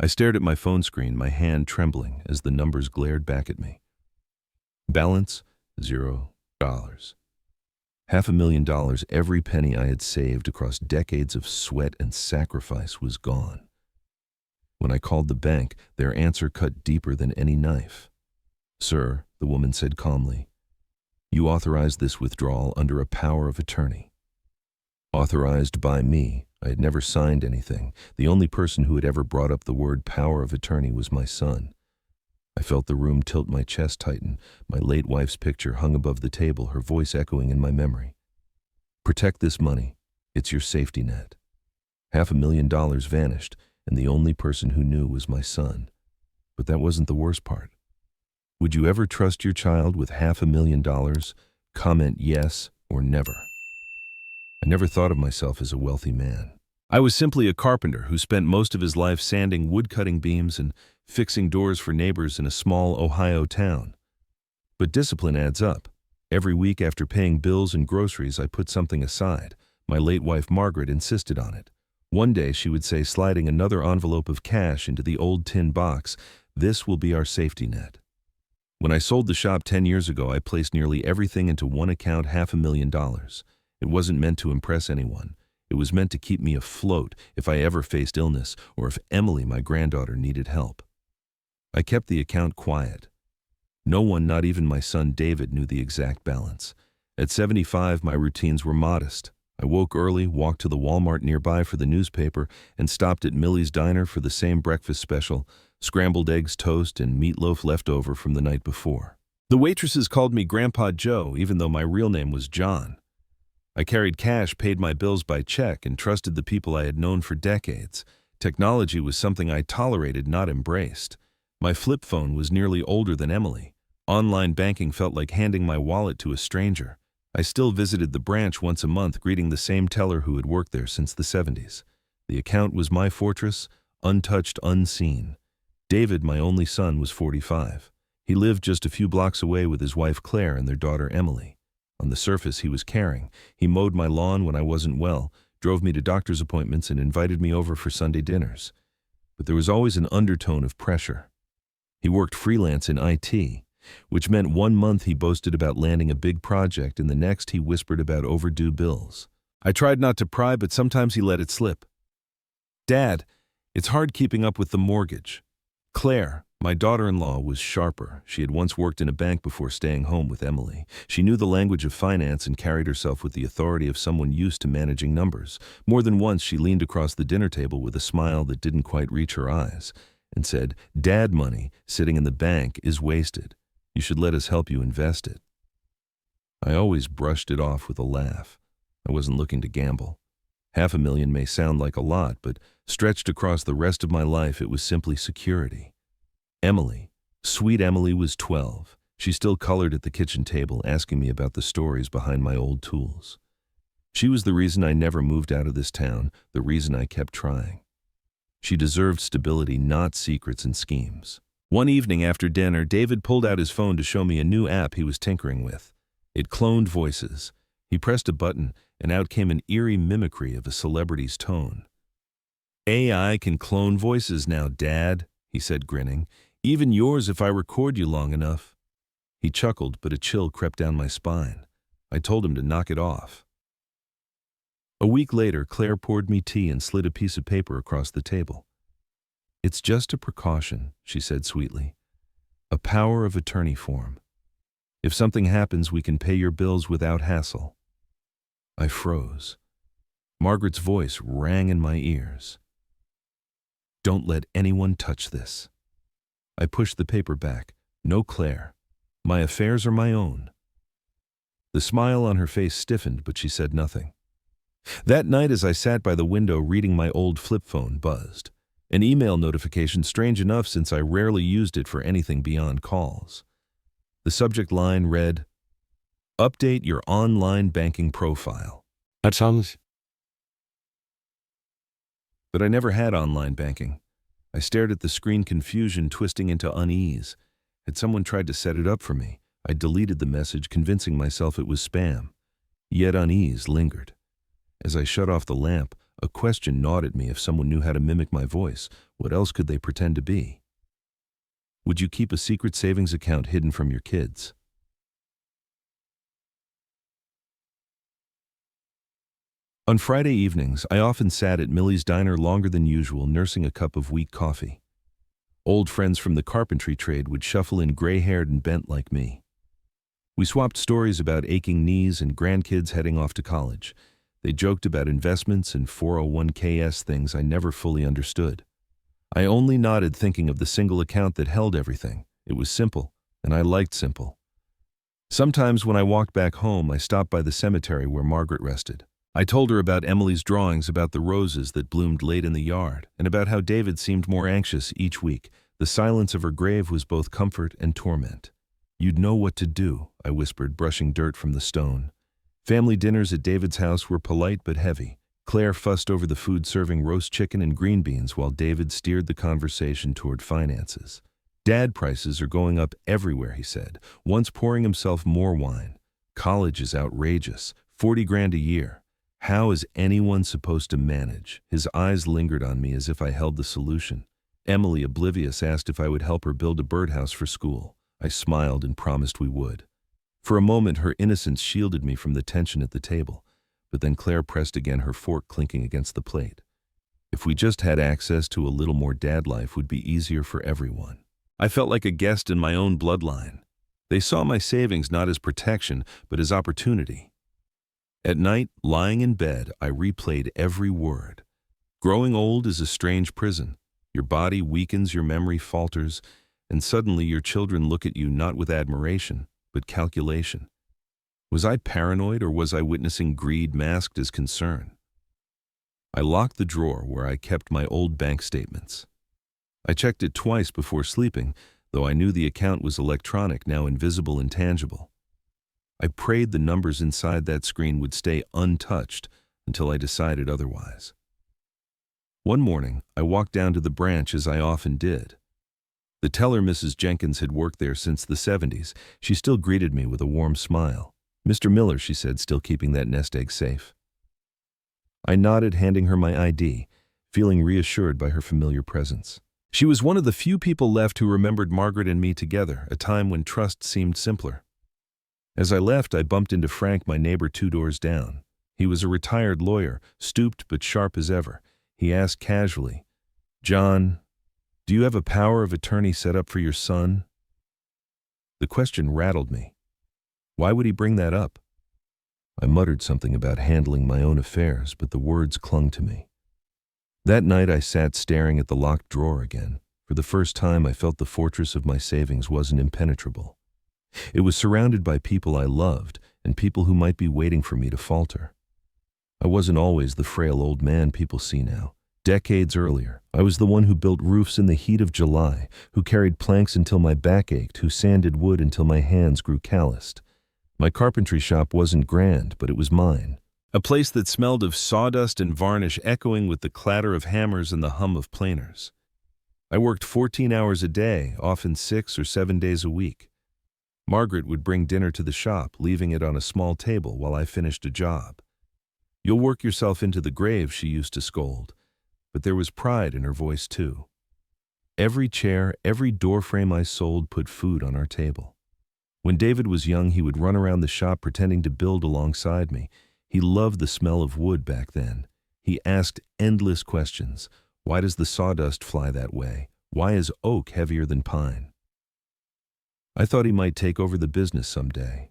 I stared at my phone screen, my hand trembling as the numbers glared back at me. Balance, $0. $500,000, every penny I had saved across decades of sweat and sacrifice was gone. When I called the bank, their answer cut deeper than any knife. "Sir," the woman said calmly, "you authorized this withdrawal under a power of attorney." Authorized by me. I had never signed anything. The only person who had ever brought up the word power of attorney was my son. I felt the room tilt, my chest tighten. My late wife's picture hung above the table, her voice echoing in my memory. "Protect this money. It's your safety net." $500,000 vanished, and the only person who knew was my son. But that wasn't the worst part. Would you ever trust your child with $500,000? Comment yes or never. I never thought of myself as a wealthy man. I was simply a carpenter who spent most of his life sanding wood-cutting beams and fixing doors for neighbors in a small Ohio town. But discipline adds up. Every week after paying bills and groceries, I put something aside. My late wife Margaret insisted on it. One day she would say, sliding another envelope of cash into the old tin box, "This will be our safety net." When I sold the shop 10 years ago, I placed nearly everything into one account, $500,000. It wasn't meant to impress anyone. It was meant to keep me afloat if I ever faced illness or if Emily, my granddaughter, needed help. I kept the account quiet. No one, not even my son David, knew the exact balance. At 75, my routines were modest. I woke early, walked to the Walmart nearby for the newspaper, and stopped at Millie's Diner for the same breakfast special, scrambled eggs, toast, and meatloaf left over from the night before. The waitresses called me Grandpa Joe, even though my real name was John. I carried cash, paid my bills by check, and trusted the people I had known for decades. Technology was something I tolerated, not embraced. My flip phone was nearly older than Emily. Online banking felt like handing my wallet to a stranger. I still visited the branch once a month, greeting the same teller who had worked there since the 70s. The account was my fortress, untouched, unseen. David, my only son, was 45. He lived just a few blocks away with his wife Claire and their daughter Emily. On the surface, he was caring. He mowed my lawn when I wasn't well, drove me to doctor's appointments, and invited me over for Sunday dinners. But there was always an undertone of pressure. He worked freelance in IT, which meant one month he boasted about landing a big project and the next he whispered about overdue bills. I tried not to pry, but sometimes he let it slip. "Dad, it's hard keeping up with the mortgage." Claire, my daughter-in-law, was sharper. She had once worked in a bank before staying home with Emily. She knew the language of finance and carried herself with the authority of someone used to managing numbers. More than once, she leaned across the dinner table with a smile that didn't quite reach her eyes and said, "Dad money sitting in the bank is wasted. You should let us help you invest it." I always brushed it off with a laugh. I wasn't looking to gamble. $500,000 may sound like a lot, but stretched across the rest of my life, it was simply security. Emily, sweet Emily, was 12. She still colored at the kitchen table, asking me about the stories behind my old tools. She was the reason I never moved out of this town, the reason I kept trying. She deserved stability, not secrets and schemes. One evening after dinner, David pulled out his phone to show me a new app he was tinkering with. It cloned voices. He pressed a button, and out came an eerie mimicry of a celebrity's tone. "AI can clone voices now, Dad," he said, grinning. "Even yours if I record you long enough." He chuckled, but a chill crept down my spine. I told him to knock it off. A week later, Claire poured me tea and slid a piece of paper across the table. "It's just a precaution," she said sweetly. "A power of attorney form. If something happens, we can pay your bills without hassle." I froze. Margaret's voice rang in my ears. "Don't let anyone touch this." I pushed the paper back. "No, Claire. My affairs are my own." The smile on her face stiffened, but she said nothing. That night, as I sat by the window reading, my old flip phone buzzed. An email notification, strange enough since I rarely used it for anything beyond calls. The subject line read, "Update your online banking profile." That sounds... But I never had online banking. I stared at the screen, confusion twisting into unease. Had someone tried to set it up for me? I deleted the message, convincing myself it was spam. Yet unease lingered. As I shut off the lamp, A question gnawed at me. If someone knew how to mimic my voice, what else could they pretend to be? Would you keep a secret savings account hidden from your kids? On Friday evenings, I often sat at Millie's diner longer than usual, nursing a cup of weak coffee. Old friends from the carpentry trade would shuffle in, gray-haired and bent like me. We swapped stories about aching knees and grandkids heading off to college. They joked about investments and 401ks, things I never fully understood. I only nodded, thinking of the single account that held everything. It was simple, and I liked simple. Sometimes when I walked back home, I stopped by the cemetery where Margaret rested. I told her about Emily's drawings, about the roses that bloomed late in the yard, and about how David seemed more anxious each week. The silence of her grave was both comfort and torment. "You'd know what to do," I whispered, brushing dirt from the stone. Family dinners at David's house were polite but heavy. Claire fussed over the food, serving roast chicken and green beans, while David steered the conversation toward finances. "Dad, prices are going up everywhere," he said, once pouring himself more wine. "College is outrageous, 40 grand a year. How is anyone supposed to manage?" His eyes lingered on me as if I held the solution. Emily, oblivious, asked if I would help her build a birdhouse for school. I smiled and promised we would. For a moment, her innocence shielded me from the tension at the table, but then Claire pressed again, her fork clinking against the plate. If we just had access to a little more dad life, would be easier for everyone. I felt like a guest in my own bloodline. They saw my savings not as protection, but as opportunity. At night, lying in bed, I replayed every word. Growing old is a strange prison. Your body weakens, your memory falters, and suddenly your children look at you not with admiration, but calculation. Was I paranoid, or was I witnessing greed masked as concern? I locked the drawer where I kept my old bank statements. I checked it twice before sleeping, though I knew the account was electronic, now invisible and tangible. I prayed the numbers inside that screen would stay untouched until I decided otherwise. One morning, I walked down to the branch, as I often did. The teller, Mrs. Jenkins, had worked there since the 70s. She still greeted me with a warm smile. "Mr. Miller," she said, still keeping that nest egg safe. I nodded, handing her my ID, feeling reassured by her familiar presence. She was one of the few people left who remembered Margaret and me together, a time when trust seemed simpler. As I left, I bumped into Frank, my neighbor 2 doors down. He was a retired lawyer, stooped but sharp as ever. He asked casually, "John, do you have a power of attorney set up for your son?" The question rattled me. Why would he bring that up? I muttered something about handling my own affairs, but the words clung to me. That night I sat staring at the locked drawer again. For the first time, I felt the fortress of my savings wasn't impenetrable. It was surrounded by people I loved, and people who might be waiting for me to falter. I wasn't always the frail old man people see now. Decades earlier, I was the one who built roofs in the heat of July, who carried planks until my back ached, who sanded wood until my hands grew calloused. My carpentry shop wasn't grand, but it was mine. A place that smelled of sawdust and varnish, echoing with the clatter of hammers and the hum of planers. I worked 14 hours a day, often 6 or 7 days a week. Margaret would bring dinner to the shop, leaving it on a small table while I finished a job. "You'll work yourself into the grave," she used to scold, but there was pride in her voice too. Every chair, every doorframe I sold put food on our table. When David was young, he would run around the shop pretending to build alongside me. He loved the smell of wood back then. He asked endless questions. Why does the sawdust fly that way? Why is oak heavier than pine? I thought he might take over the business someday.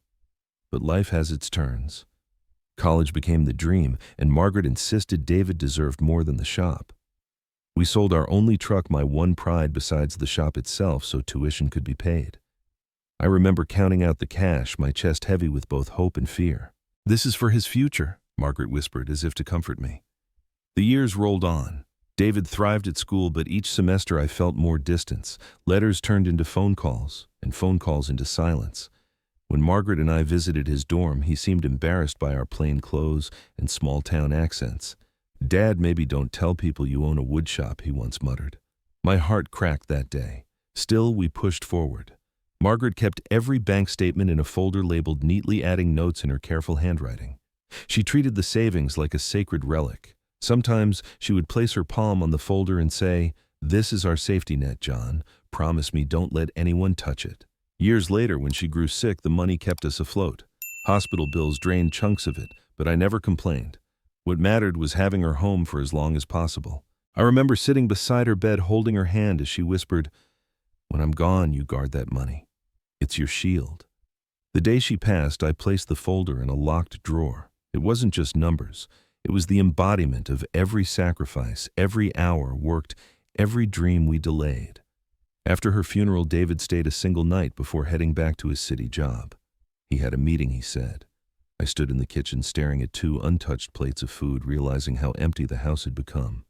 But life has its turns. College became the dream, and Margaret insisted David deserved more than the shop. We sold our only truck, my one pride besides the shop itself, so tuition could be paid. I remember counting out the cash, my chest heavy with both hope and fear. "This is for his future," Margaret whispered, as if to comfort me. The years rolled on. David thrived at school, but each semester I felt more distance. Letters turned into phone calls, and phone calls into silence. When Margaret and I visited his dorm, he seemed embarrassed by our plain clothes and small-town accents. "Dad, maybe don't tell people you own a wood shop," he once muttered. My heart cracked that day. Still, we pushed forward. Margaret kept every bank statement in a folder labeled neatly, adding notes in her careful handwriting. She treated the savings like a sacred relic. Sometimes she would place her palm on the folder and say, "This is our safety net, John. Promise me don't let anyone touch it." Years later, when she grew sick, the money kept us afloat. Hospital bills drained chunks of it, but I never complained. What mattered was having her home for as long as possible. I remember sitting beside her bed holding her hand as she whispered, "When I'm gone, you guard that money. It's your shield." The day she passed, I placed the folder in a locked drawer. It wasn't just numbers. It was the embodiment of every sacrifice, every hour worked, every dream we delayed. After her funeral, David stayed a single night before heading back to his city job. He had a meeting, he said. I stood in the kitchen staring at 2 untouched plates of food, realizing how empty the house had become.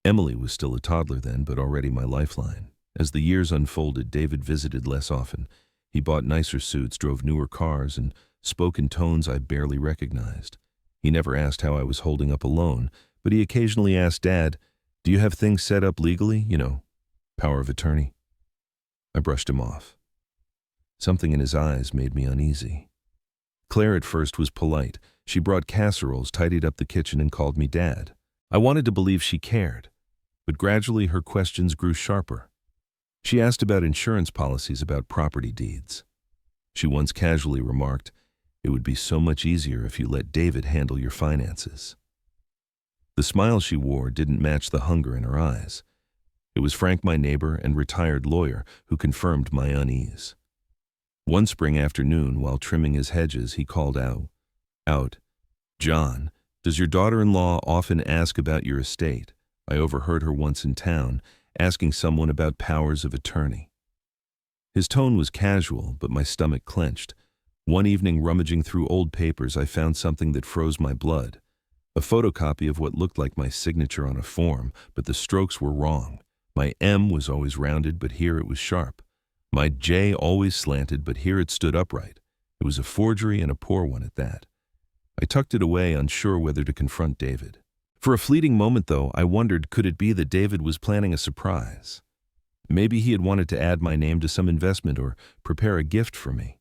Emily was still a toddler then, but already my lifeline. As the years unfolded, David visited less often. He bought nicer suits, drove newer cars, and spoke in tones I barely recognized. He never asked how I was holding up alone, but he occasionally asked, "Dad, do you have things set up legally? Power of attorney?" I brushed him off. Something in his eyes made me uneasy. Claire at first was polite. She brought casseroles, tidied up the kitchen, and called me Dad. I wanted to believe she cared, but gradually her questions grew sharper. She asked about insurance policies, about property deeds. She once casually remarked, "It would be so much easier if you let David handle your finances." The smile she wore didn't match the hunger in her eyes. It was Frank, my neighbor and retired lawyer, who confirmed my unease. One spring afternoon, while trimming his hedges, he called out, "John, does your daughter-in-law often ask about your estate? I overheard her once in town, asking someone about powers of attorney." His tone was casual, but my stomach clenched. One evening, rummaging through old papers, I found something that froze my blood. A photocopy of what looked like my signature on a form, but the strokes were wrong. My M was always rounded, but here it was sharp. My J always slanted, but here it stood upright. It was a forgery, and a poor one at that. I tucked it away, unsure whether to confront David. For a fleeting moment, though, I wondered, could it be that David was planning a surprise? Maybe he had wanted to add my name to some investment or prepare a gift for me.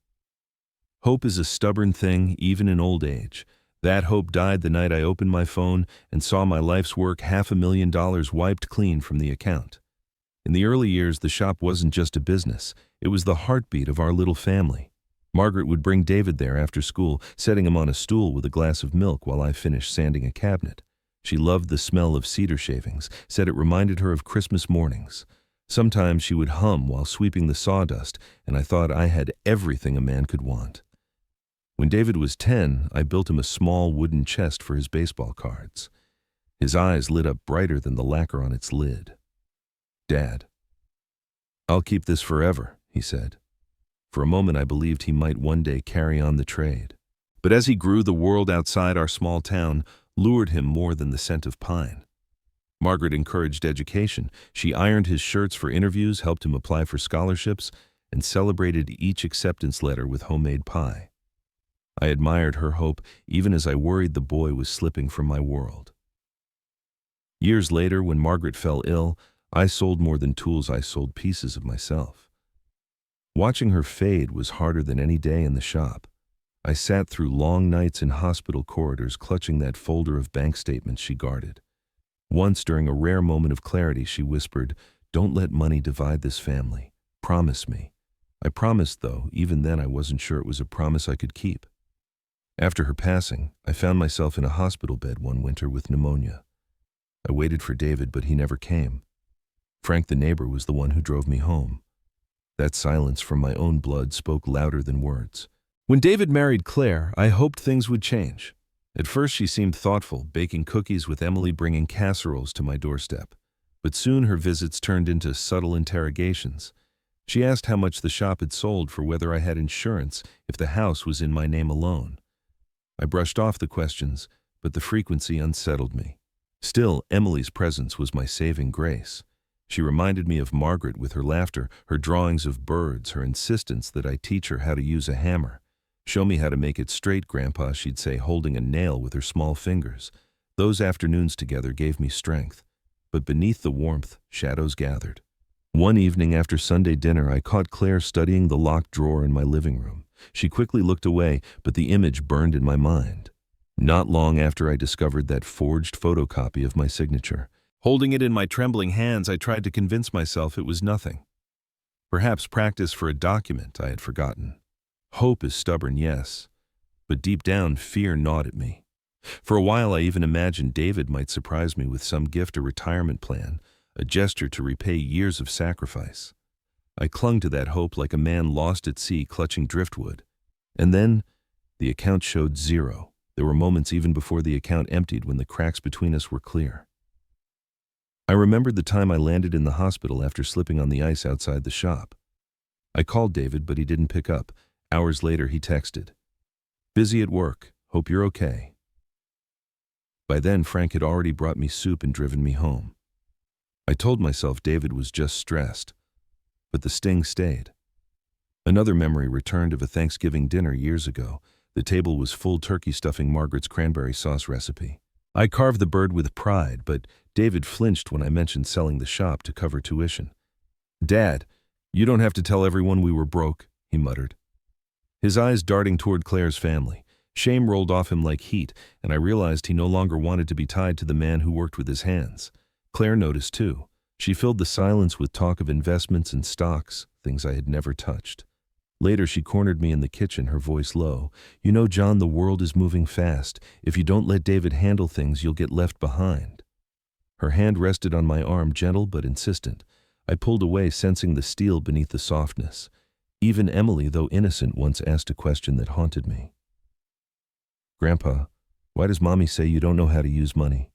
Hope is a stubborn thing, even in old age. That hope died the night I opened my phone and saw my life's work, $500,000 wiped clean from the account. In the early years, the shop wasn't just a business. It was the heartbeat of our little family. Margaret would bring David there after school, setting him on a stool with a glass of milk while I finished sanding a cabinet. She loved the smell of cedar shavings, said it reminded her of Christmas mornings. Sometimes she would hum while sweeping the sawdust, and I thought I had everything a man could want. When David was 10, I built him a small wooden chest for his baseball cards. His eyes lit up brighter than the lacquer on its lid. "Dad, I'll keep this forever," he said. For a moment I believed he might one day carry on the trade. But as he grew, the world outside our small town lured him more than the scent of pine. Margaret encouraged education. She ironed his shirts for interviews, helped him apply for scholarships, and celebrated each acceptance letter with homemade pie. I admired her hope, even as I worried the boy was slipping from my world. Years later, when Margaret fell ill, I sold more than tools. I sold pieces of myself. Watching her fade was harder than any day in the shop. I sat through long nights in hospital corridors, clutching that folder of bank statements she guarded. Once, during a rare moment of clarity, she whispered, "Don't let money divide this family. Promise me." I promised, though even then I wasn't sure it was a promise I could keep. After her passing, I found myself in a hospital bed one winter with pneumonia. I waited for David, but he never came. Frank, the neighbor, was the one who drove me home. That silence from my own blood spoke louder than words. When David married Claire, I hoped things would change. At first she seemed thoughtful, baking cookies with Emily, bringing casseroles to my doorstep. But soon her visits turned into subtle interrogations. She asked how much the shop had sold, for whether I had insurance, if the house was in my name alone. I brushed off the questions, but the frequency unsettled me. Still, Emily's presence was my saving grace. She reminded me of Margaret with her laughter, her drawings of birds, her insistence that I teach her how to use a hammer. "Show me how to make it straight, Grandpa," she'd say, holding a nail with her small fingers. Those afternoons together gave me strength. But beneath the warmth, shadows gathered. One evening after Sunday dinner, I caught Claire studying the locked drawer in my living room. She quickly looked away, but the image burned in my mind. Not long after I discovered that forged photocopy of my signature. Holding it in my trembling hands, I tried to convince myself it was nothing. Perhaps practice for a document I had forgotten. Hope is stubborn, yes, but deep down, fear gnawed at me. For a while, I even imagined David might surprise me with some gift or retirement plan, a gesture to repay years of sacrifice. I clung to that hope like a man lost at sea clutching driftwood. And then, the account showed zero. There were moments even before the account emptied when the cracks between us were clear. I remembered the time I landed in the hospital after slipping on the ice outside the shop. I called David, but he didn't pick up. Hours later, he texted, "Busy at work. Hope you're okay." By then, Frank had already brought me soup and driven me home. I told myself David was just stressed, but the sting stayed. Another memory returned of a Thanksgiving dinner years ago. The table was full, turkey stuffing Margaret's cranberry sauce recipe. I carved the bird with pride, but David flinched when I mentioned selling the shop to cover tuition. "Dad, you don't have to tell everyone we were broke," he muttered. His eyes darting toward Claire's family. Shame rolled off him like heat, and I realized he no longer wanted to be tied to the man who worked with his hands. Claire noticed too. She filled the silence with talk of investments and stocks, things I had never touched. Later, she cornered me in the kitchen, her voice low. "You know, John, the world is moving fast. If you don't let David handle things, you'll get left behind." Her hand rested on my arm, gentle but insistent. I pulled away, sensing the steel beneath the softness. Even Emily, though innocent, once asked a question that haunted me. "Grandpa, why does Mommy say you don't know how to use money?"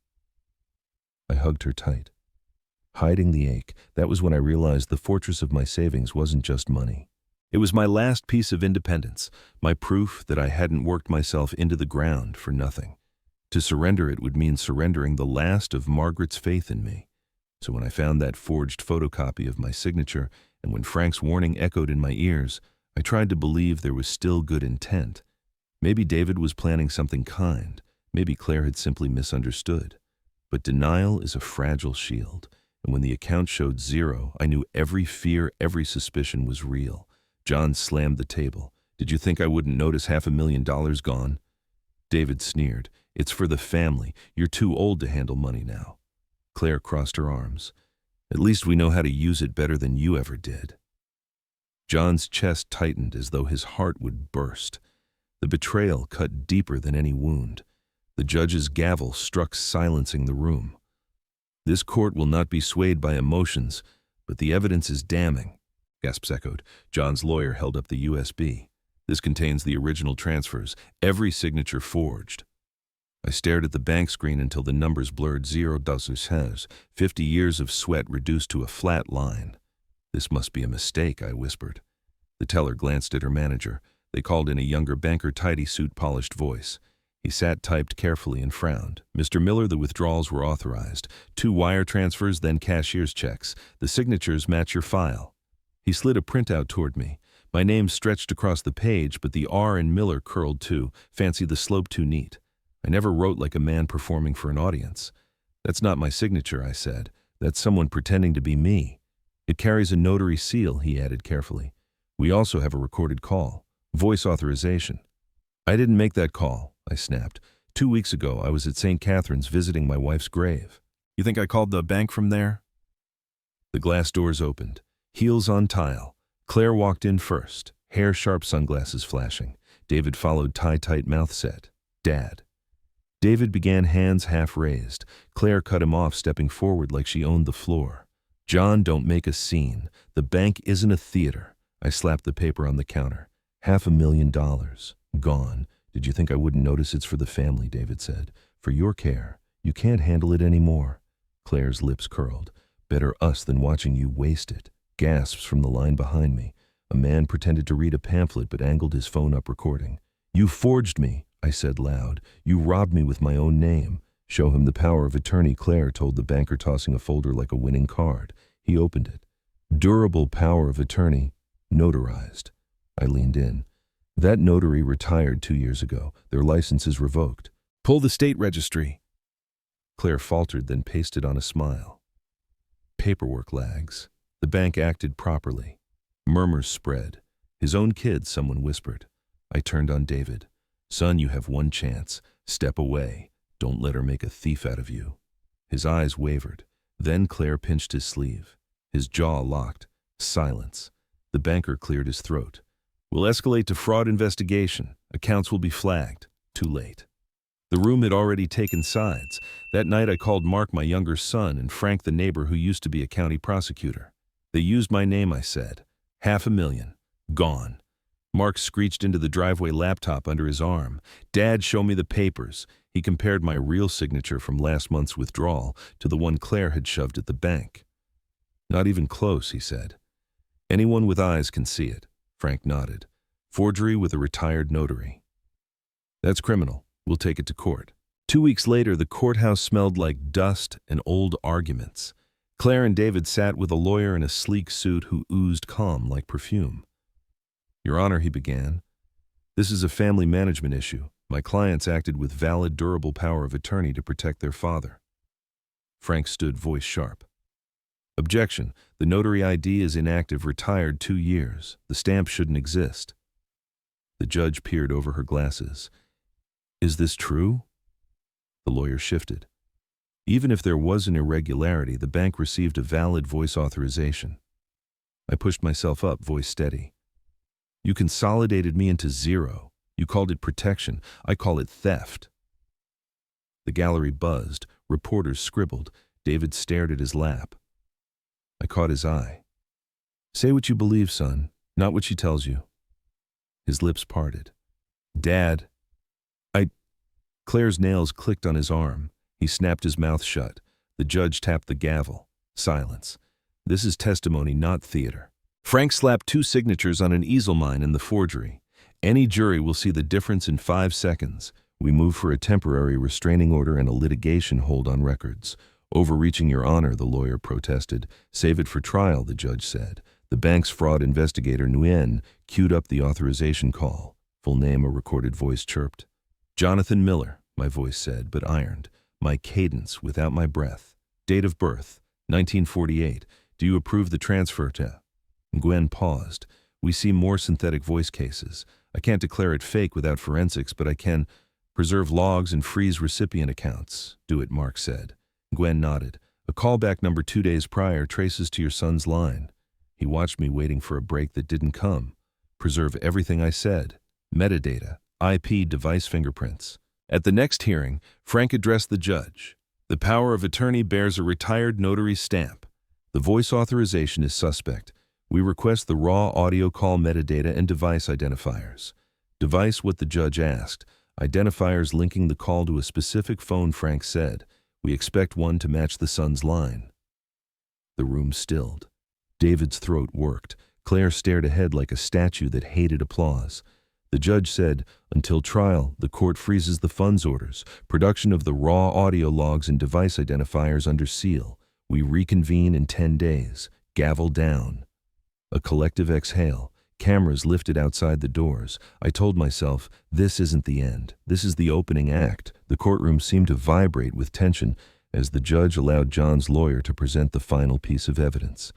I hugged her tight. Hiding the ache, that was when I realized the fortress of my savings wasn't just money. It was my last piece of independence, my proof that I hadn't worked myself into the ground for nothing. To surrender it would mean surrendering the last of Margaret's faith in me. So when I found that forged photocopy of my signature, and when Frank's warning echoed in my ears, I tried to believe there was still good intent. Maybe David was planning something kind. Maybe Claire had simply misunderstood. But denial is a fragile shield, and when the account showed zero, I knew every fear, every suspicion was real. John slammed the table. "Did you think I wouldn't notice $500,000 gone?" David sneered. "It's for the family. You're too old to handle money now." Claire crossed her arms. "At least we know how to use it better than you ever did." John's chest tightened as though his heart would burst. The betrayal cut deeper than any wound. The judge's gavel struck, silencing the room. "This court will not be swayed by emotions, but the evidence is damning." Gasps echoed. John's lawyer held up the USB. "This contains the original transfers, every signature forged." I stared at the bank screen until the numbers blurred. 0.0 50 years of sweat reduced to a flat line. "This must be a mistake," I whispered. The teller glanced at her manager. They called in a younger banker, tidy suit, polished voice. He sat, typed carefully, and frowned. "Mr. Miller, the withdrawals were authorized. 2 wire transfers, then cashier's checks. The signatures match your file." He slid a printout toward me. My name stretched across the page, but the R in Miller curled too. Fancy the slope too neat. I never wrote like a man performing for an audience. "That's not my signature," I said. "That's someone pretending to be me." "It carries a notary seal," he added carefully. "We also have a recorded call. Voice authorization." "I didn't make that call," I snapped. 2 weeks ago, I was at St. Catherine's visiting my wife's grave. You think I called the bank from there?" The glass doors opened. Heels on tile. Claire walked in first, hair-sharp sunglasses flashing. David followed, tie-tight, mouth set. "Dad." David began, hands half raised. Claire cut him off, stepping forward like she owned the floor. "John, don't make a scene. The bank isn't a theater." I slapped the paper on the counter. $500,000. Gone. "Did you think I wouldn't notice? It's for the family," David said. "For your care. You can't handle it anymore." Claire's lips curled. "Better us than watching you waste it." Gasps from the line behind me. A man pretended to read a pamphlet but angled his phone up, recording. "You forged me," I said loud. "You robbed me with my own name." "Show him the power of attorney," Claire told the banker, tossing a folder like a winning card. He opened it. "Durable power of attorney. Notarized." I leaned in. "That notary retired 2 years ago. Their license is revoked." "Pull the state registry." Claire faltered, then pasted on a smile. "Paperwork lags. The bank acted properly." Murmurs spread. "His own kid," someone whispered. I turned on David. "Son, you have one chance. Step away. Don't let her make a thief out of you. His eyes wavered. Then Claire pinched his sleeve. His jaw locked. Silence. The banker cleared his throat. We'll escalate to fraud investigation. Accounts will be flagged. Too late. The room had already taken sides. That night I called Mark, my younger son, and Frank, the neighbor who used to be a county prosecutor. They used my name, I said. $500,000. Gone. Mark screeched into the driveway, laptop under his arm. Dad, show me the papers. He compared my real signature from last month's withdrawal to the one Claire had shoved at the bank. Not even close, he said. Anyone with eyes can see it. Frank nodded. Forgery with a retired notary. That's criminal. We'll take it to court. 2 weeks later, the courthouse smelled like dust and old arguments. Claire and David sat with a lawyer in a sleek suit who oozed calm like perfume. Your Honor, he began, this is a family management issue. My clients acted with valid, durable power of attorney to protect their father. Frank stood, voice sharp. Objection. The notary ID is inactive, retired 2 years. The stamp shouldn't exist. The judge peered over her glasses. Is this true? The lawyer shifted. Even if there was an irregularity, the bank received a valid voice authorization. I pushed myself up, voice steady. You consolidated me into zero. You called it protection. I call it theft. The gallery buzzed. Reporters scribbled. David stared at his lap. I caught his eye. Say what you believe, son, not what she tells you. His lips parted. Dad. Claire's nails clicked on his arm. He snapped his mouth shut. The judge tapped the gavel. Silence. This is testimony, not theater. Frank slapped 2 signatures on an easel, mine and the forgery. Any jury will see the difference in 5 seconds. We move for a temporary restraining order and a litigation hold on records. Overreaching, Your Honor, the lawyer protested. Save it for trial, the judge said. The bank's fraud investigator, Nguyen, queued up the authorization call. Full name, a recorded voice chirped. Jonathan Miller, my voice said, but ironed. My cadence, without my breath. Date of birth, 1948. Do you approve the transfer to... Nguyen paused. We see more synthetic voice cases. I can't declare it fake without forensics, but I can preserve logs and freeze recipient accounts. Do it, Mark said. Nguyen nodded. A callback number 2 days prior traces to your son's line. He watched me, waiting for a break that didn't come. Preserve everything I said. Metadata. IP, device fingerprints. At the next hearing, Frank addressed the judge. The power of attorney bears a retired notary's stamp. The voice authorization is suspect. We request the raw audio call metadata and device identifiers. Device, what the judge asked. Identifiers linking the call to a specific phone, Frank said. We expect one to match the son's line. The room stilled. David's throat worked. Claire stared ahead like a statue that hated applause. The judge said, until trial, the court freezes the funds orders, production of the raw audio logs and device identifiers under seal. We reconvene in 10 days. Gavel down. A collective exhale. Cameras lifted outside the doors. I told myself, this isn't the end. This is the opening act. The courtroom seemed to vibrate with tension as the judge allowed John's lawyer to present the final piece of evidence.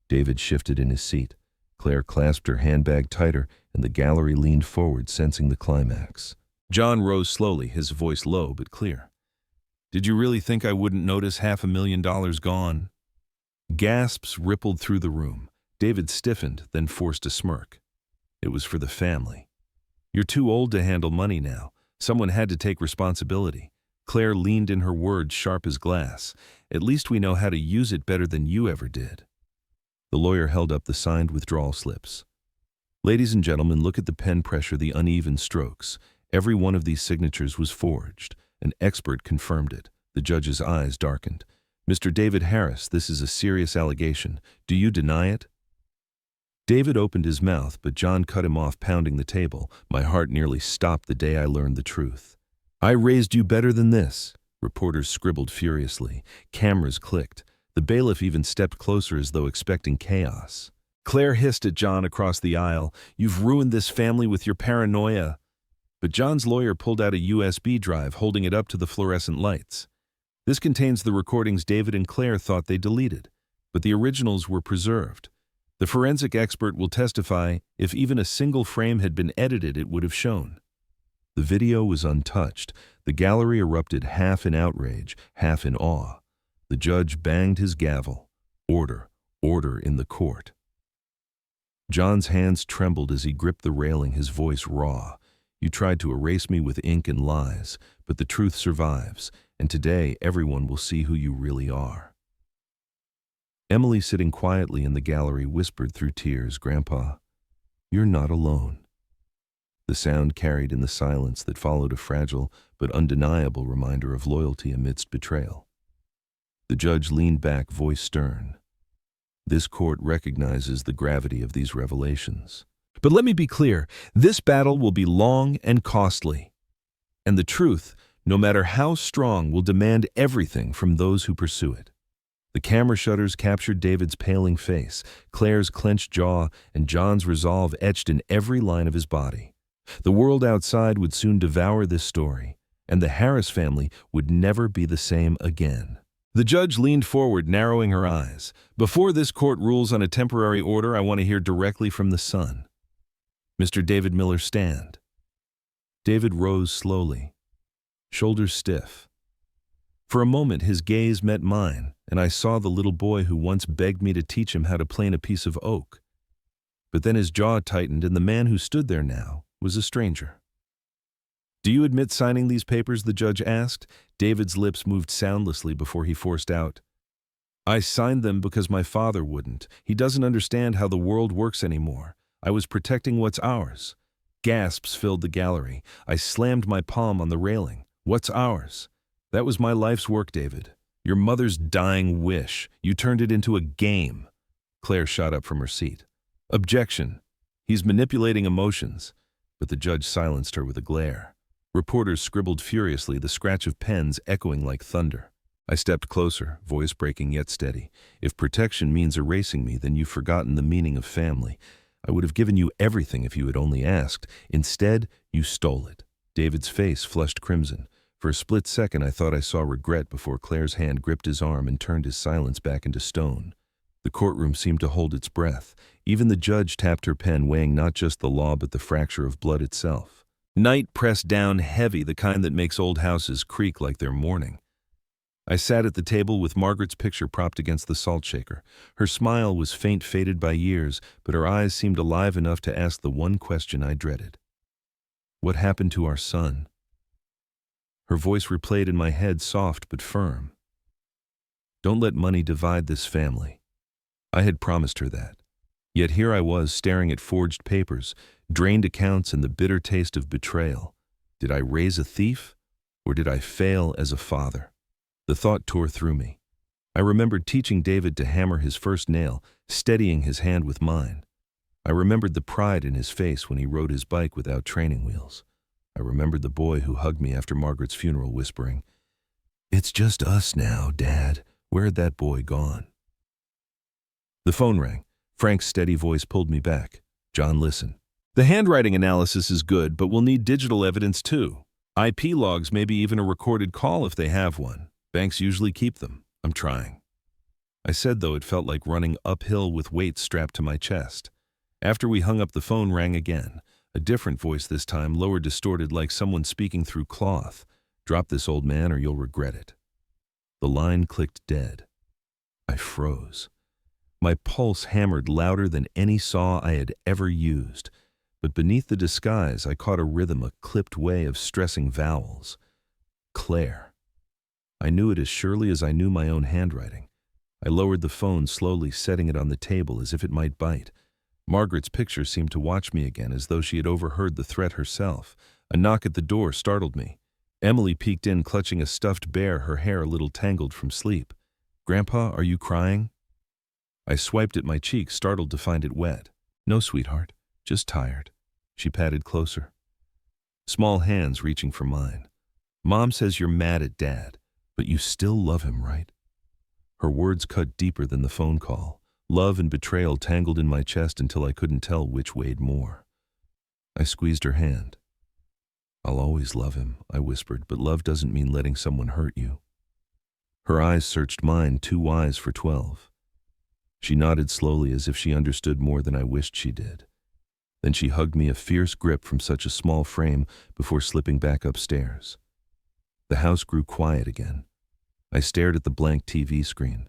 David shifted in his seat. Claire clasped her handbag tighter, and the gallery leaned forward, sensing the climax. John rose slowly, his voice low but clear. Did you really think I wouldn't notice $500,000 gone? Gasps rippled through the room. David stiffened, then forced a smirk. It was for the family. You're too old to handle money now. Someone had to take responsibility. Claire leaned in, her words sharp as glass. At least we know how to use it better than you ever did. The lawyer held up the signed withdrawal slips. Ladies and gentlemen, look at the pen pressure, the uneven strokes. Every one of these signatures was forged. An expert confirmed it. The judge's eyes darkened. Mr. David Harris, this is a serious allegation. Do you deny it? David opened his mouth, but John cut him off, pounding the table. My heart nearly stopped the day I learned the truth. I raised you better than this. Reporters scribbled furiously. Cameras clicked. The bailiff even stepped closer as though expecting chaos. Claire hissed at John across the aisle. You've ruined this family with your paranoia. But John's lawyer pulled out a USB drive, holding it up to the fluorescent lights. This contains the recordings David and Claire thought they deleted, but the originals were preserved. The forensic expert will testify if even a single frame had been edited, it would have shown. The video was untouched. The gallery erupted half in outrage, half in awe. The judge banged his gavel. Order, order in the court. John's hands trembled as he gripped the railing, his voice raw. You tried to erase me with ink and lies, but the truth survives, and today everyone will see who you really are. Emily, sitting quietly in the gallery, whispered through tears, "Grandpa, you're not alone." The sound carried in the silence that followed a fragile but undeniable reminder of loyalty amidst betrayal. The judge leaned back, voice stern. This court recognizes the gravity of these revelations. But let me be clear, this battle will be long and costly. And the truth, no matter how strong, will demand everything from those who pursue it. The camera shutters captured David's paling face, Claire's clenched jaw, and John's resolve etched in every line of his body. The world outside would soon devour this story, and the Harris family would never be the same again. The judge leaned forward, narrowing her eyes. "Before this court rules on a temporary order, I want to hear directly from the son. Mr. David Miller, stand." David rose slowly, shoulders stiff. For a moment his gaze met mine, and I saw the little boy who once begged me to teach him how to plane a piece of oak. But then his jaw tightened, and the man who stood there now was a stranger. "Do you admit signing these papers?" the judge asked. David's lips moved soundlessly before he forced out, "I signed them because my father wouldn't. He doesn't understand how the world works anymore. I was protecting what's ours." Gasps filled the gallery. I slammed my palm on the railing. "What's ours? That was my life's work, David. Your mother's dying wish. You turned it into a game." Claire shot up from her seat. "Objection. He's manipulating emotions." But the judge silenced her with a glare. Reporters scribbled furiously, the scratch of pens echoing like thunder. I stepped closer, voice breaking yet steady. "If protection means erasing me, then you've forgotten the meaning of family. I would have given you everything if you had only asked. Instead, you stole it." David's face flushed crimson. For a split second, I thought I saw regret before Claire's hand gripped his arm and turned his silence back into stone. The courtroom seemed to hold its breath. Even the judge tapped her pen, weighing not just the law but the fracture of blood itself. Night pressed down heavy, the kind that makes old houses creak like they're mourning. I sat at the table with Margaret's picture propped against the salt shaker. Her smile was faint, faded by years, but her eyes seemed alive enough to ask the one question I dreaded. "What happened to our son?" Her voice replayed in my head, soft but firm. "Don't let money divide this family." I had promised her that. Yet here I was, staring at forged papers, drained accounts, and the bitter taste of betrayal. Did I raise a thief, or did I fail as a father? The thought tore through me. I remembered teaching David to hammer his first nail, steadying his hand with mine. I remembered the pride in his face when he rode his bike without training wheels. I remembered the boy who hugged me after Margaret's funeral, whispering, "It's just us now, Dad. Where had that boy gone?" The phone rang. Frank's steady voice pulled me back. "John, listen. The handwriting analysis is good, but we'll need digital evidence too. IP logs, maybe even a recorded call if they have one. Banks usually keep them. I'm trying." I said, though it felt like running uphill with weights strapped to my chest. After we hung up, the phone rang again. A different voice this time, lower, distorted, like someone speaking through cloth. "Drop this, old man, or you'll regret it." The line clicked dead. I froze. My pulse hammered louder than any saw I had ever used. But beneath the disguise, I caught a rhythm, a clipped way of stressing vowels. Claire. I knew it as surely as I knew my own handwriting. I lowered the phone slowly, setting it on the table as if it might bite. Margaret's picture seemed to watch me again, as though she had overheard the threat herself. A knock at the door startled me. Emily peeked in, clutching a stuffed bear, her hair a little tangled from sleep. "Grandpa, are you crying?" I swiped at my cheek, startled to find it wet. "No, sweetheart, just tired." She patted closer, small hands reaching for mine. "Mom says you're mad at Dad, but you still love him, right?" Her words cut deeper than the phone call. Love and betrayal tangled in my chest until I couldn't tell which weighed more. I squeezed her hand. "I'll always love him," I whispered, "but love doesn't mean letting someone hurt you." Her eyes searched mine, too wise for 12. She nodded slowly, as if she understood more than I wished she did. Then she hugged me, a fierce grip from such a small frame, before slipping back upstairs. The house grew quiet again. I stared at the blank TV screen.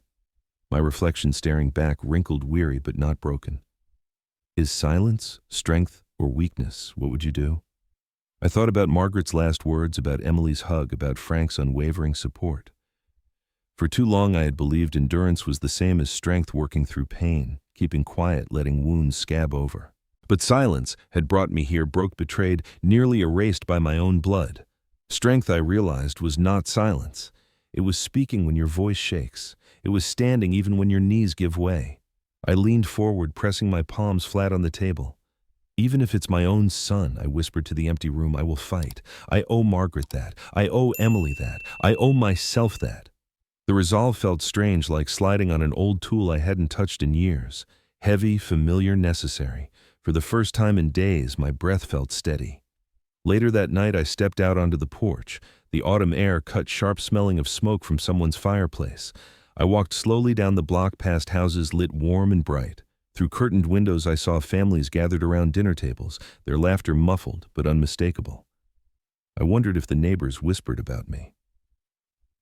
My reflection staring back, wrinkled, weary, but not broken. Is silence strength or weakness? What would you do? I thought about Margaret's last words, about Emily's hug, about Frank's unwavering support. For too long I had believed endurance was the same as strength, working through pain, keeping quiet, letting wounds scab over. But silence had brought me here, broke, betrayed, nearly erased by my own blood. Strength, I realized, was not silence. It was speaking when your voice shakes. It was standing even when your knees give way. I leaned forward, pressing my palms flat on the table. Even if it's my own son, I whispered to the empty room, I will fight. I owe Margaret that. I owe Emily that. I owe myself that. The resolve felt strange, like sliding on an old tool I hadn't touched in years. Heavy, familiar, necessary. For the first time in days, my breath felt steady. Later that night, I stepped out onto the porch. The autumn air cut sharp, smelling of smoke from someone's fireplace. I walked slowly down the block, past houses lit warm and bright. Through curtained windows, I saw families gathered around dinner tables, their laughter muffled but unmistakable. I wondered if the neighbors whispered about me.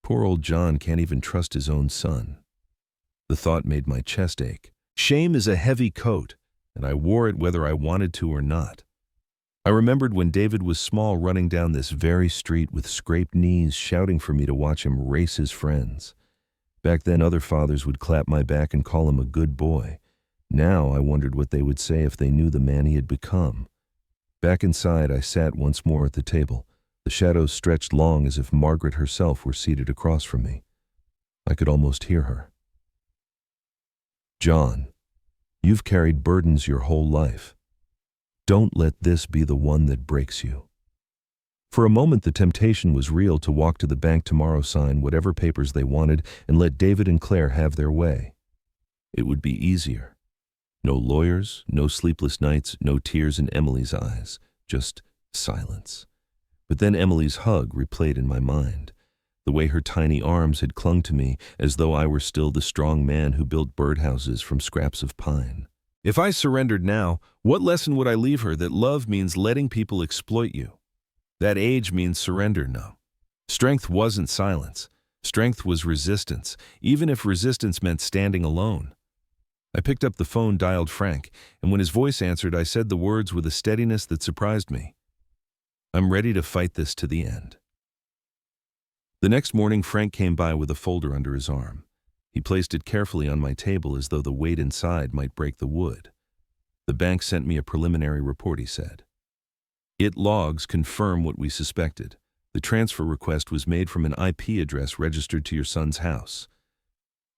Poor old John can't even trust his own son. The thought made my chest ache. Shame is a heavy coat, and I wore it whether I wanted to or not. I remembered when David was small, running down this very street with scraped knees, shouting for me to watch him race his friends. Back then, other fathers would clap my back and call him a good boy. Now I wondered what they would say if they knew the man he had become. Back inside, I sat once more at the table. The shadows stretched long, as if Margaret herself were seated across from me. I could almost hear her. John, you've carried burdens your whole life. Don't let this be the one that breaks you. For a moment, the temptation was real to walk to the bank tomorrow, sign whatever papers they wanted, and let David and Claire have their way. It would be easier. No lawyers, no sleepless nights, no tears in Emily's eyes, just silence. But then Emily's hug replayed in my mind. The way her tiny arms had clung to me, as though I were still the strong man who built birdhouses from scraps of pine. If I surrendered now, what lesson would I leave her? That love means letting people exploit you. That age means surrender? No. Strength wasn't silence. Strength was resistance, even if resistance meant standing alone. I picked up the phone, dialed Frank, and when his voice answered, I said the words with a steadiness that surprised me. I'm ready to fight this to the end. The next morning, Frank came by with a folder under his arm. He placed it carefully on my table, as though the weight inside might break the wood. The bank sent me a preliminary report, he said. It logs confirm what we suspected. The transfer request was made from an IP address registered to your son's house.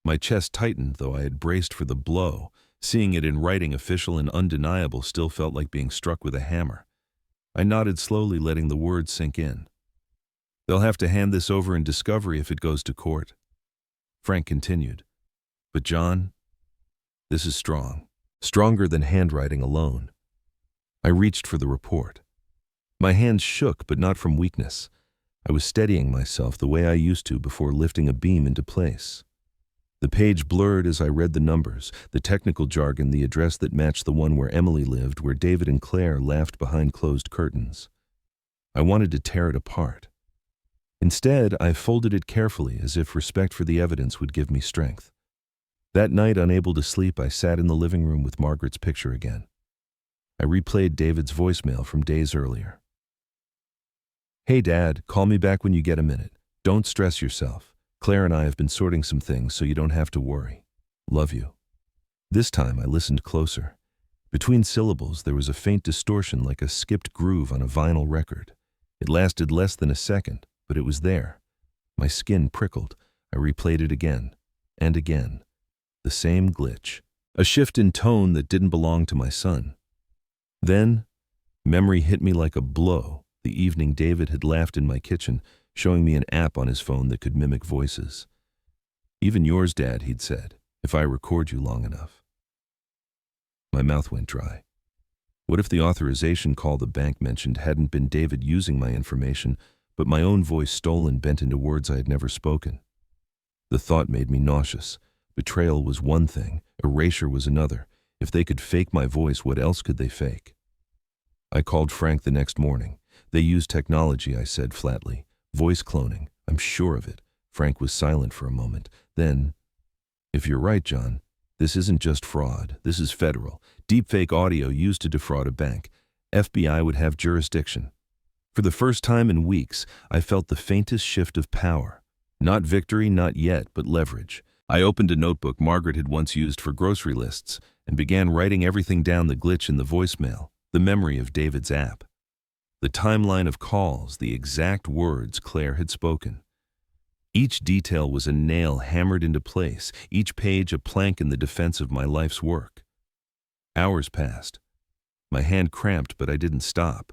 My chest tightened, though I had braced for the blow. Seeing it in writing, official and undeniable, still felt like being struck with a hammer. I nodded slowly, letting the words sink in. They'll have to hand this over in discovery if it goes to court. Frank continued. But John, this is strong. Stronger than handwriting alone. I reached for the report. My hands shook, but not from weakness. I was steadying myself the way I used to before lifting a beam into place. The page blurred as I read the numbers, the technical jargon, the address that matched the one where Emily lived, where David and Claire laughed behind closed curtains. I wanted to tear it apart. Instead, I folded it carefully, as if respect for the evidence would give me strength. That night, unable to sleep, I sat in the living room with Margaret's picture again. I replayed David's voicemail from days earlier. Hey, Dad, call me back when you get a minute. Don't stress yourself. Claire and I have been sorting some things, so you don't have to worry. Love you. This time, I listened closer. Between syllables, there was a faint distortion, like a skipped groove on a vinyl record. It lasted less than a second, but it was there. My skin prickled. I replayed it again and again. The same glitch. A shift in tone that didn't belong to my son. Then, memory hit me like a blow. The evening David had laughed in my kitchen, showing me an app on his phone that could mimic voices. Even yours, Dad, he'd said, if I record you long enough. My mouth went dry. What if the authorization call the bank mentioned hadn't been David using my information, but my own voice stolen, bent into words I had never spoken? The thought made me nauseous. Betrayal was one thing, erasure was another. If they could fake my voice, what else could they fake? I called Frank the next morning. They use technology, I said flatly. Voice cloning. I'm sure of it. Frank was silent for a moment. Then, if you're right, John, this isn't just fraud. This is federal. Deepfake audio used to defraud a bank. FBI would have jurisdiction. For the first time in weeks, I felt the faintest shift of power. Not victory, not yet, but leverage. I opened a notebook Margaret had once used for grocery lists and began writing everything down: the glitch in the voicemail, the memory of David's app, the timeline of calls, the exact words Claire had spoken. Each detail was a nail hammered into place, each page a plank in the defense of my life's work. Hours passed. My hand cramped, but I didn't stop.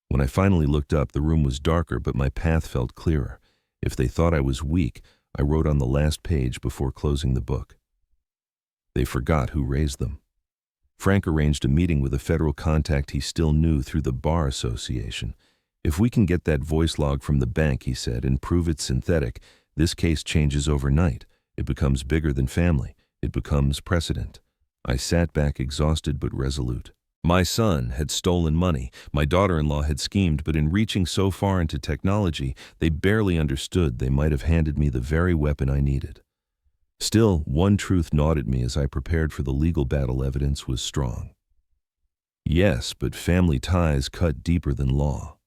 When I finally looked up, the room was darker, but my path felt clearer. If they thought I was weak, I wrote on the last page before closing the book. They forgot who raised them. Frank arranged a meeting with a federal contact he still knew through the Bar Association. If we can get that voice log from the bank, he said, and prove it's synthetic, this case changes overnight. It becomes bigger than family. It becomes precedent. I sat back exhausted but resolute. My son had stolen money. My daughter-in-law had schemed, but in reaching so far into technology, they barely understood they might have handed me the very weapon I needed. Still, one truth gnawed at me as I prepared for the legal battle. Evidence was strong. Yes, but family ties cut deeper than law.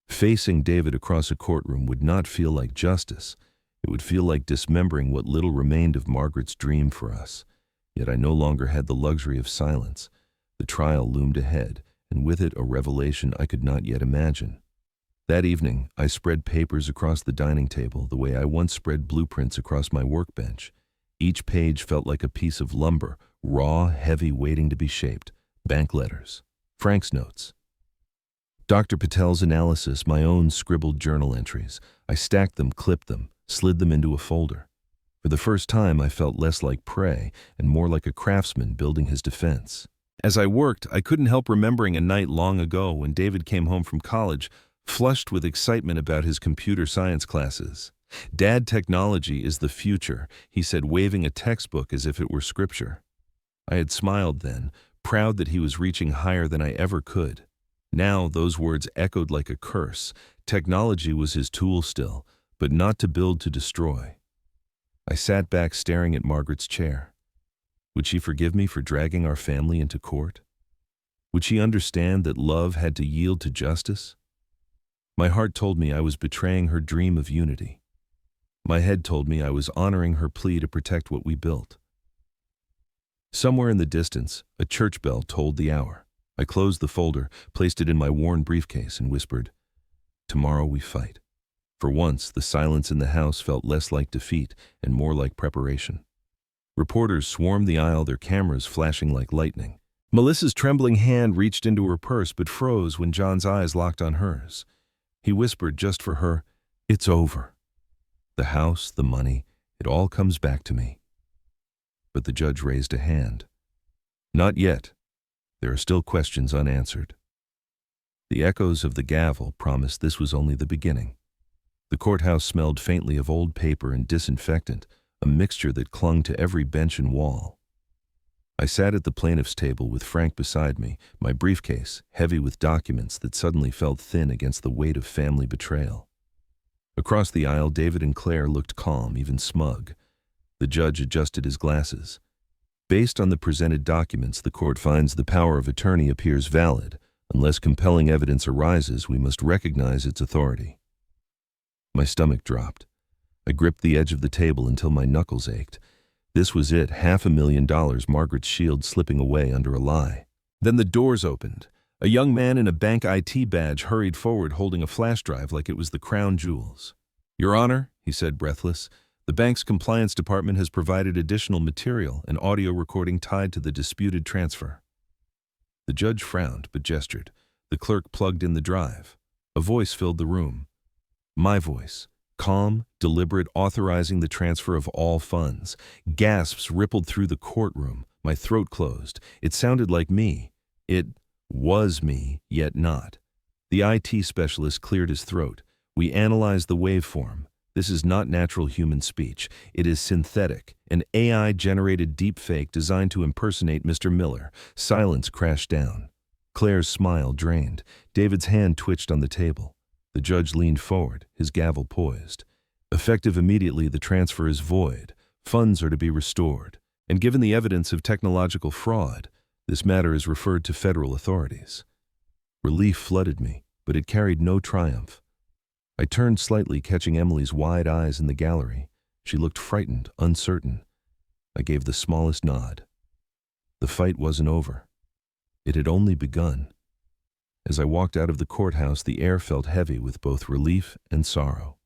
Facing David across a courtroom would not feel like justice. It would feel like dismembering what little remained of Margaret's dream for us. Yet I no longer had the luxury of silence. The trial loomed ahead, and with it a revelation I could not yet imagine. That evening, I spread papers across the dining table the way I once spread blueprints across my workbench. Each page felt like a piece of lumber, raw, heavy, waiting to be shaped. Bank letters, Frank's notes, Dr. Patel's analysis, my own scribbled journal entries. I stacked them, clipped them, slid them into a folder. For the first time, I felt less like prey and more like a craftsman building his defense. As I worked, I couldn't help remembering a night long ago when David came home from college, flushed with excitement about his computer science classes. "Dad, technology is the future," he said, waving a textbook as if it were scripture. I had smiled then, proud that he was reaching higher than I ever could. Now those words echoed like a curse. Technology was his tool still, but not to build, to destroy. I sat back staring at Margaret's chair. Would she forgive me for dragging our family into court? Would she understand that love had to yield to justice? My heart told me I was betraying her dream of unity. My head told me I was honoring her plea to protect what we built. Somewhere in the distance, a church bell tolled the hour. I closed the folder, placed it in my worn briefcase, and whispered, "Tomorrow we fight." For once, the silence in the house felt less like defeat and more like preparation. Reporters swarmed the aisle, their cameras flashing like lightning. Melissa's trembling hand reached into her purse but froze when John's eyes locked on hers. He whispered just for her, "It's over. The house, the money, it all comes back to me." But the judge raised a hand. "Not yet. There are still questions unanswered." The echoes of the gavel promised this was only the beginning. The courthouse smelled faintly of old paper and disinfectant, a mixture that clung to every bench and wall. I sat at the plaintiff's table with Frank beside me, my briefcase heavy with documents that suddenly felt thin against the weight of family betrayal. Across the aisle, David and Claire looked calm, even smug. The judge adjusted his glasses. "Based on the presented documents, the court finds the power of attorney appears valid. Unless compelling evidence arises, we must recognize its authority." My stomach dropped. I gripped the edge of the table until my knuckles ached. This was it, $500,000, Margaret's shield slipping away under a lie. Then the doors opened. A young man in a bank IT badge hurried forward holding a flash drive like it was the crown jewels. "Your Honor," he said, breathless, "the bank's compliance department has provided additional material, an audio recording tied to the disputed transfer." The judge frowned but gestured. The clerk plugged in the drive. A voice filled the room. My voice. Calm, deliberate, authorizing the transfer of all funds. Gasps rippled through the courtroom. My throat closed. It sounded like me. It was me, yet not. The IT specialist cleared his throat. "We analyzed the waveform. This is not natural human speech. It is synthetic, an AI-generated deepfake designed to impersonate Mr. Miller." Silence crashed down. Claire's smile drained. David's hand twitched on the table. The judge leaned forward, his gavel poised. Effective immediately, the transfer is void. Funds are to be restored. And given the evidence of technological fraud, this matter is referred to federal authorities. Relief flooded me, but it carried no triumph. I turned slightly, catching Emily's wide eyes in the gallery. She looked frightened, uncertain. I gave the smallest nod. The fight wasn't over. It had only begun. As I walked out of the courthouse, the air felt heavy with both relief and sorrow.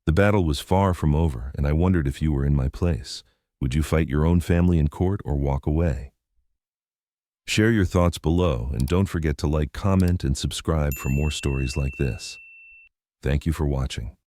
The battle was far from over, and I wondered if you were in my place. Would you fight your own family in court or walk away? Share your thoughts below, and don't forget to like, comment, and subscribe for more stories like this. Thank you for watching.